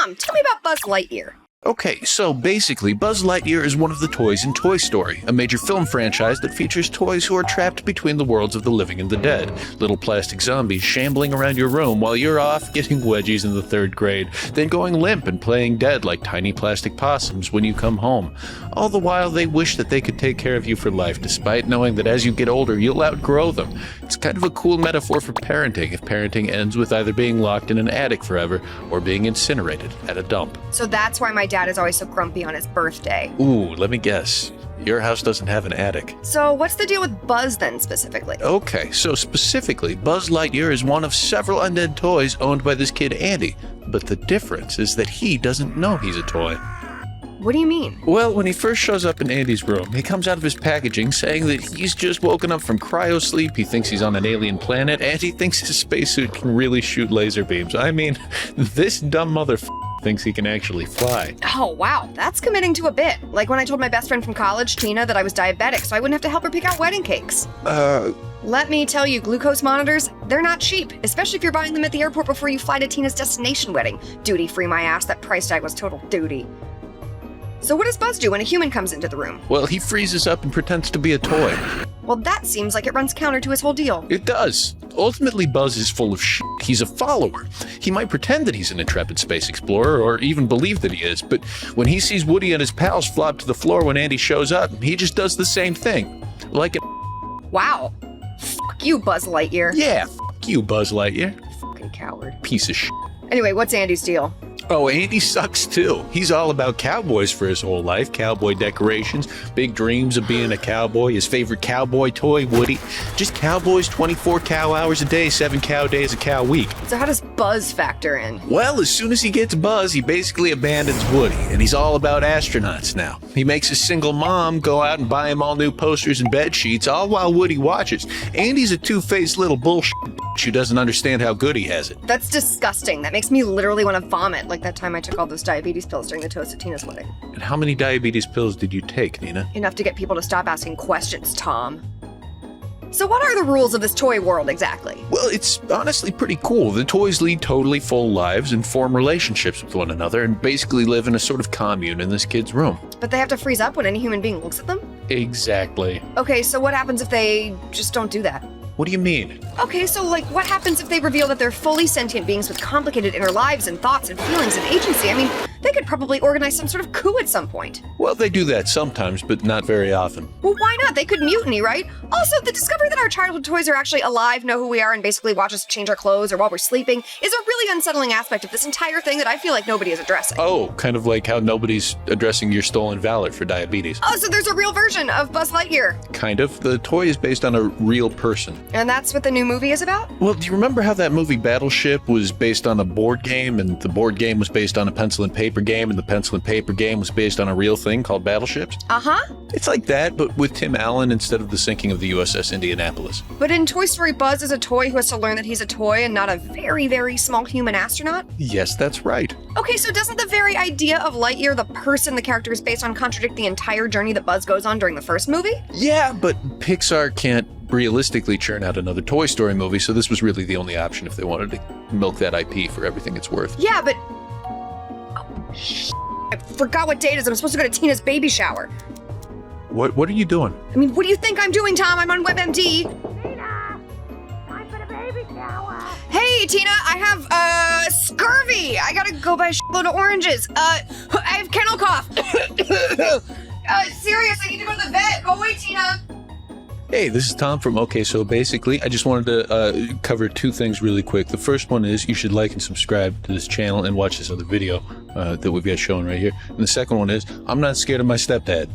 Tom, tell me about Buzz Lightyear. Okay, so basically, Buzz Lightyear is one of the toys in Toy Story, a major film franchise that features toys who are trapped between the worlds of the living and the dead. Little plastic zombies shambling around your room while you're off getting wedgies in the 3rd grade, then going limp and playing dead like tiny plastic possums when you come home. All the while, they wish that they could take care of you for life, despite knowing that as you get older, you'll outgrow them. It's kind of a cool metaphor for parenting, if parenting ends with either being locked in an attic forever or being incinerated at a dump. So that's why my dad is always so grumpy on his birthday. Ooh, let me guess. Your house doesn't have an attic. So what's the deal with Buzz then, specifically? Okay, so specifically, Buzz Lightyear is one of several undead toys owned by this kid Andy. But the difference is that he doesn't know he's a toy. What do you mean? Well, when he first shows up in Andy's room, he comes out of his packaging saying that he's just woken up from cryo-sleep, he thinks he's on an alien planet, and he thinks his spacesuit can really shoot laser beams. I mean, this dumb thinks he can actually fly. Oh, wow, that's committing to a bit. Like when I told my best friend from college, Tina, that I was diabetic, so I wouldn't have to help her pick out wedding cakes. Let me tell you, glucose monitors, they're not cheap, especially if you're buying them at the airport before you fly to Tina's destination wedding. Duty-free my ass, that price tag was total duty. So what does Buzz do when a human comes into the room? Well, he freezes up and pretends to be a toy. Well, that seems like it runs counter to his whole deal. It does. Ultimately, Buzz is full of shit. He's a follower. He might pretend that he's an intrepid space explorer or even believe that he is, but when he sees Woody and his pals flop to the floor when Andy shows up, he just does the same thing. Like a Wow. Fuck you, Buzz Lightyear. Yeah, you, Buzz Lightyear. Fucking coward. Piece of shit. Anyway, what's Andy's deal? Oh, Andy sucks too. He's all about cowboys for his whole life. Cowboy decorations, big dreams of being a cowboy, his favorite cowboy toy, Woody. Just cowboys 24 cow hours a day, 7 cow days a cow week. So how does Buzz factor in? Well, as soon as he gets Buzz, he basically abandons Woody, and he's all about astronauts now. He makes his single mom go out and buy him all new posters and bed sheets, all while Woody watches. Andy's a two-faced little bullshit bitch who doesn't understand how good he has it. That's disgusting. That makes me literally want to vomit, like that time I took all those diabetes pills during the toast at Tina's wedding. And how many diabetes pills did you take, Nina? Enough to get people to stop asking questions, Tom. So what are the rules of this toy world exactly? Well, it's honestly pretty cool. The toys lead totally full lives and form relationships with one another and basically live in a sort of commune in this kid's room. But they have to freeze up when any human being looks at them? Exactly. Okay, so what happens if they just don't do that? What do you mean? Okay, so like what happens if they reveal that they're fully sentient beings with complicated inner lives and thoughts and feelings and agency? I mean, they could probably organize some sort of coup at some point. Well, they do that sometimes, but not very often. Well, why not? They could mutiny, right? Also, the discovery that our childhood toys are actually alive, know who we are, and basically watch us change our clothes or while we're sleeping is a really unsettling aspect of this entire thing that I feel like nobody is addressing. Oh, kind of like how nobody's addressing your stolen valor for diabetes. Oh, so there's a real version of Buzz Lightyear. Kind of. The toy is based on a real person. And that's what the new movie is about? Well, do you remember how that movie Battleship was based on a board game, and the board game was based on a pencil and paper game, and the pencil and paper game was based on a real thing called Battleships? Uh-huh. It's like that, but with Tim Allen instead of the sinking of the USS Indianapolis. But in Toy Story, Buzz is a toy who has to learn that he's a toy and not a very, very small human astronaut? Yes, that's right. Okay, so doesn't the very idea of Lightyear, the person the character is based on, contradict the entire journey that Buzz goes on during the first movie? Yeah, but Pixar can't realistically churn out another Toy Story movie, so this was really the only option if they wanted to milk that IP for everything it's worth. Yeah, but... Oh, I forgot what date it is. I'm supposed to go to Tina's baby shower. What are you doing? I mean, what do you think I'm doing, Tom? I'm on WebMD. Tina! Time for the baby shower! Hey, Tina, I have, scurvy! I gotta go buy a shitload of oranges. I have kennel cough. Serious, I need to go to the vet. Go away, Tina. Hey, this is Tom from OK So Basically. I just wanted to cover 2 things really quick. The first one is you should like and subscribe to this channel and watch this other video that we've got showing right here. And the second one is I'm not scared of my stepdad.